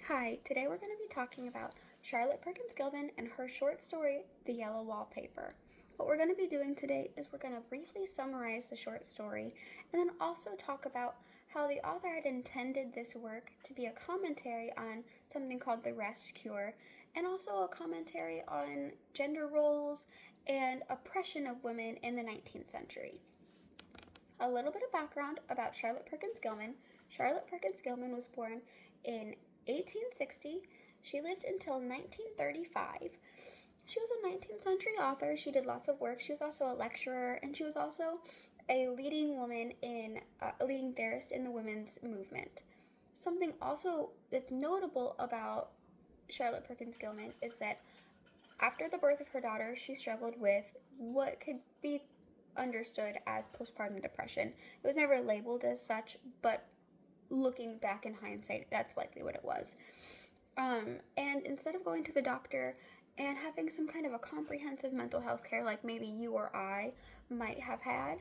Hi, today we're going to be talking about Charlotte Perkins Gilman and her short story, The Yellow Wallpaper. What we're going to be doing today is we're going to briefly summarize the short story and then also talk about how the author had intended this work to be a commentary on something called the rest cure and also a commentary on gender roles and oppression of women in the 19th century. A little bit of background about Charlotte Perkins Gilman. Charlotte Perkins Gilman was born in 1860. She lived until 1935. She was a 19th century author. She did lots of work. She was also a lecturer, and she was also a leading theorist in the women's movement. Something also that's notable about Charlotte Perkins Gilman is that after the birth of her daughter, she struggled with what could be understood as postpartum depression. It was never labeled as such, but looking back in hindsight, that's likely what it was. And instead of going to the doctor and having some kind of a comprehensive mental health care like maybe you or I might have had,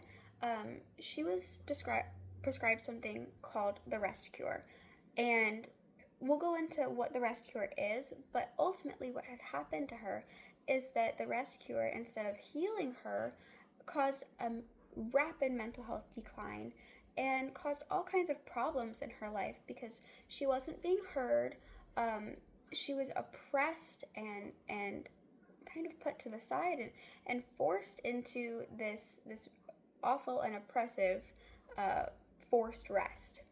she was prescribed something called the rest cure. And we'll go into what the rest cure is, but ultimately what had happened to her is that the rest cure, instead of healing her, caused a rapid mental health decline and caused all kinds of problems in her life because she wasn't being heard. She was oppressed and kind of put to the side and forced into this awful and oppressive forced rest.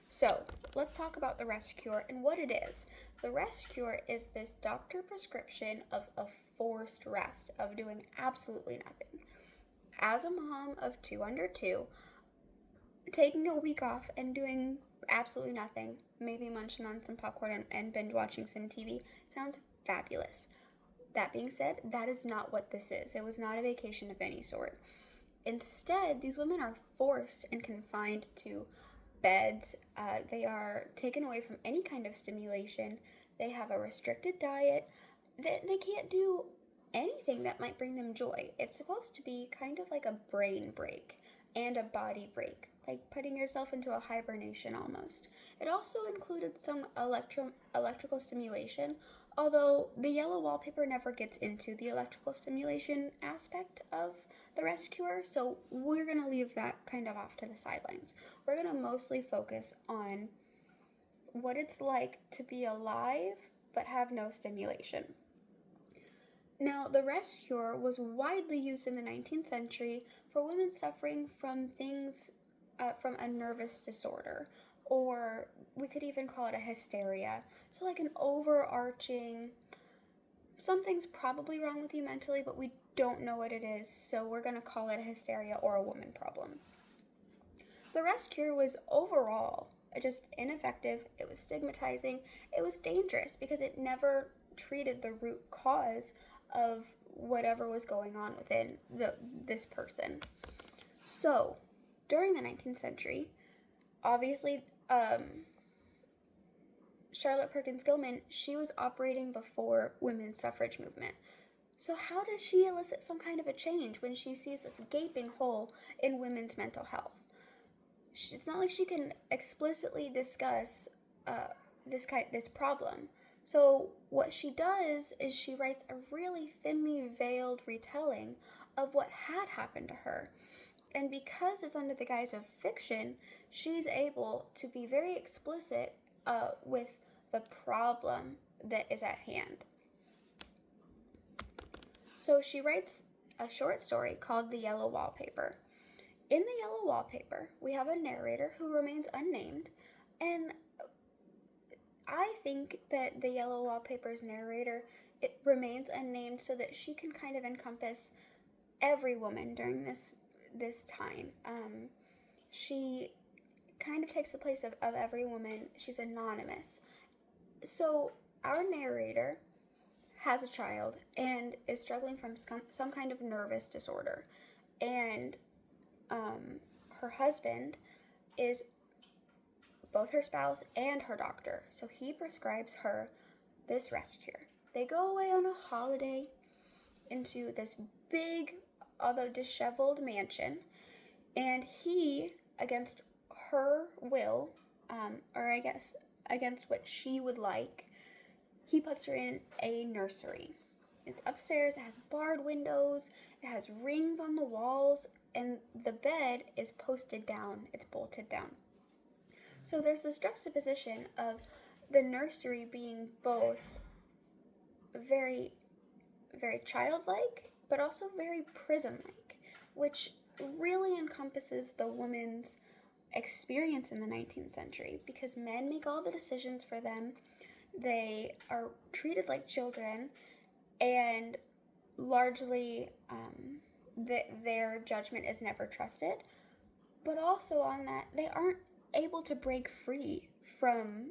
So let's talk about the rest cure and what it is. The rest cure is this doctor prescription of a forced rest, of doing absolutely nothing. As a mom of two under two, taking a week off and doing absolutely nothing, maybe munching on some popcorn and binge watching some TV, sounds fabulous. That being said, that is not what this is. It was not a vacation of any sort. Instead, these women are forced and confined to beds. They are taken away from any kind of stimulation. They have a restricted diet. They can't do anything that might bring them joy. It's supposed to be kind of like a brain break and a body break, like putting yourself into a hibernation almost. It also included some electrical stimulation, although the yellow wallpaper never gets into the electrical stimulation aspect of the rest cure, so we're going to leave that kind of off to the sidelines. We're going to mostly focus on what it's like to be alive but have no stimulation. Now, the rest cure was widely used in the 19th century for women suffering from from a nervous disorder, or we could even call it a hysteria. So, like an overarching, something's probably wrong with you mentally, but we don't know what it is, so we're going to call it a hysteria or a woman problem. The rest cure was overall just ineffective, it was stigmatizing, it was dangerous because it never treated the root cause of whatever was going on within this person. So, during the 19th century, obviously, Charlotte Perkins Gilman, she was operating before women's suffrage movement. So how does she elicit some kind of a change when she sees this gaping hole in women's mental health? It's not like she can explicitly discuss this problem. So what she does is she writes a really thinly veiled retelling of what had happened to her. And because it's under the guise of fiction, she's able to be very explicit with the problem that is at hand. So she writes a short story called The Yellow Wallpaper. In The Yellow Wallpaper, we have a narrator who remains unnamed, and I think that The Yellow Wallpaper's narrator, it remains unnamed so that she can kind of encompass every woman during this time. She kind of takes the place of every woman. She's anonymous. So our narrator has a child and is struggling from some kind of nervous disorder. And her husband is both her spouse and her doctor. So he prescribes her this rest cure. They go away on a holiday into this big, although disheveled mansion. And he, against her will, or I guess against what she would like, he puts her in a nursery. It's upstairs, it has barred windows, it has rings on the walls, and the bed is posted down, it's bolted down. So there's this juxtaposition of the nursery being both very, very childlike, but also very prison-like, which really encompasses the woman's experience in the 19th century, because men make all the decisions for them, they are treated like children, and largely their judgment is never trusted. But also on that, they aren't able to break free from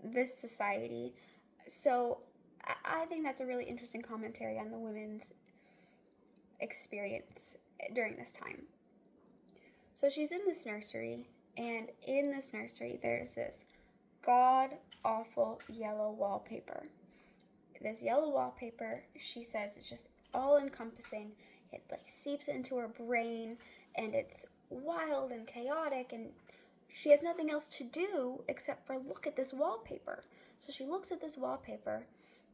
this society. So I think that's a really interesting commentary on the women's experience during this time. So she's in this nursery, and in this nursery there's this god-awful yellow wallpaper. This yellow wallpaper, she says, is just all-encompassing. It like seeps into her brain, and it's wild and chaotic, and she has nothing else to do except for look at this wallpaper. So she looks at this wallpaper,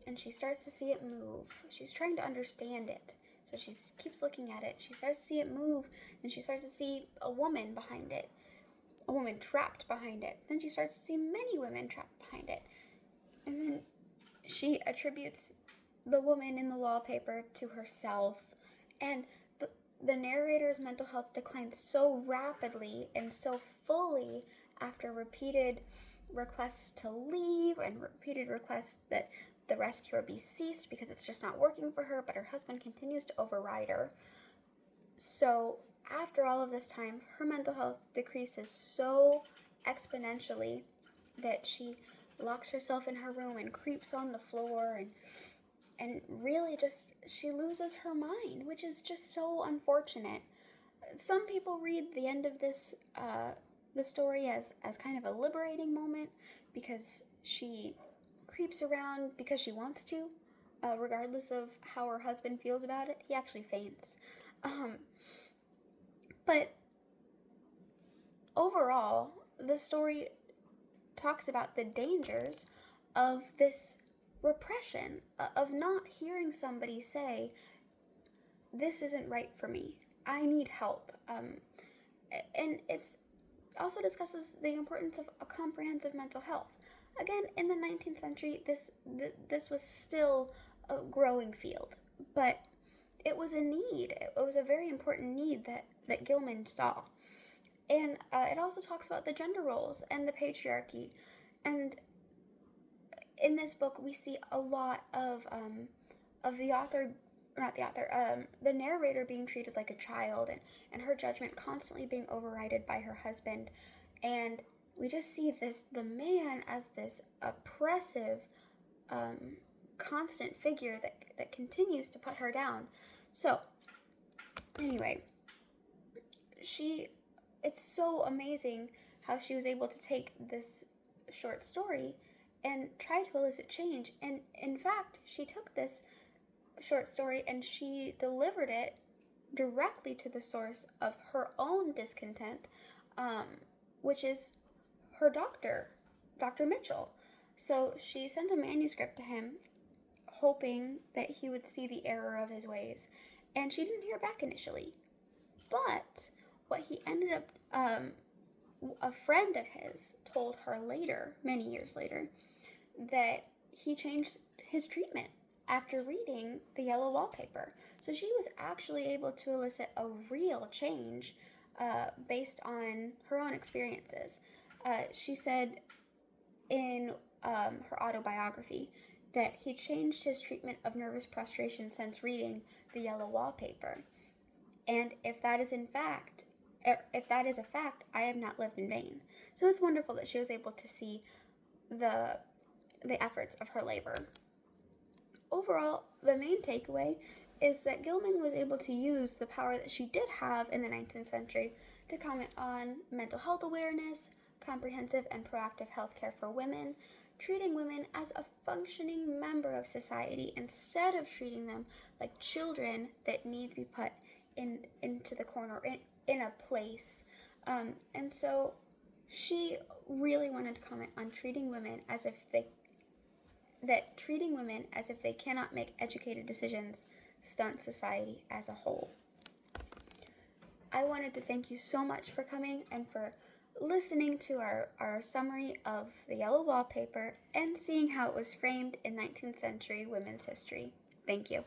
and she starts to see it move. She's trying to understand it. So she keeps looking at it. She starts to see it move, and she starts to see a woman behind it. A woman trapped behind it. Then she starts to see many women trapped behind it. And then she attributes the woman in the wallpaper to herself. And the narrator's mental health declines so rapidly and so fully after repeated requests to leave and repeated requests that the rescuer be ceased because it's just not working for her, but her husband continues to override her. So after all of this time, her mental health decreases so exponentially that she locks herself in her room and creeps on the floor and really just, she loses her mind, which is just so unfortunate. Some people read the end of this, the story as kind of a liberating moment because she creeps around because she wants to, regardless of how her husband feels about it. He actually faints. But overall, the story talks about the dangers of this repression, of not hearing somebody say, this isn't right for me, I need help. And it's also discusses the importance of a comprehensive mental health. Again, in the 19th century, this was still a growing field, but it was a need. It was a very important need that Gilman saw. And it also talks about the gender roles and the patriarchy. And in this book, we see a lot of the narrator being treated like a child, and her judgment constantly being overridden by her husband. And we just see the man as this oppressive, constant figure that continues to put her down. So, anyway, it's so amazing how she was able to take this short story and try to elicit change. And in fact, she took this short story and she delivered it directly to the source of her own discontent, which is her doctor, Dr. Mitchell. So she sent a manuscript to him, hoping that he would see the error of his ways. And she didn't hear back initially. But what he ended up, a friend of his told her later, many years later, that he changed his treatment after reading The Yellow Wallpaper. So she was actually able to elicit a real change based on her own experiences. She said in her autobiography that he changed his treatment of nervous prostration since reading The Yellow Wallpaper. And if that is a fact, I have not lived in vain. So it's wonderful that she was able to see the efforts of her labor. Overall, the main takeaway is that Gilman was able to use the power that she did have in the 19th century to comment on mental health awareness, comprehensive and proactive healthcare for women, treating women as a functioning member of society instead of treating them like children that need to be put into the corner, in a place. And so She really wanted to comment on treating women as if they cannot make educated decisions stunts society as a whole. I wanted to thank you so much for coming and for listening to our summary of the yellow wallpaper and seeing how it was framed in 19th century women's history. Thank you.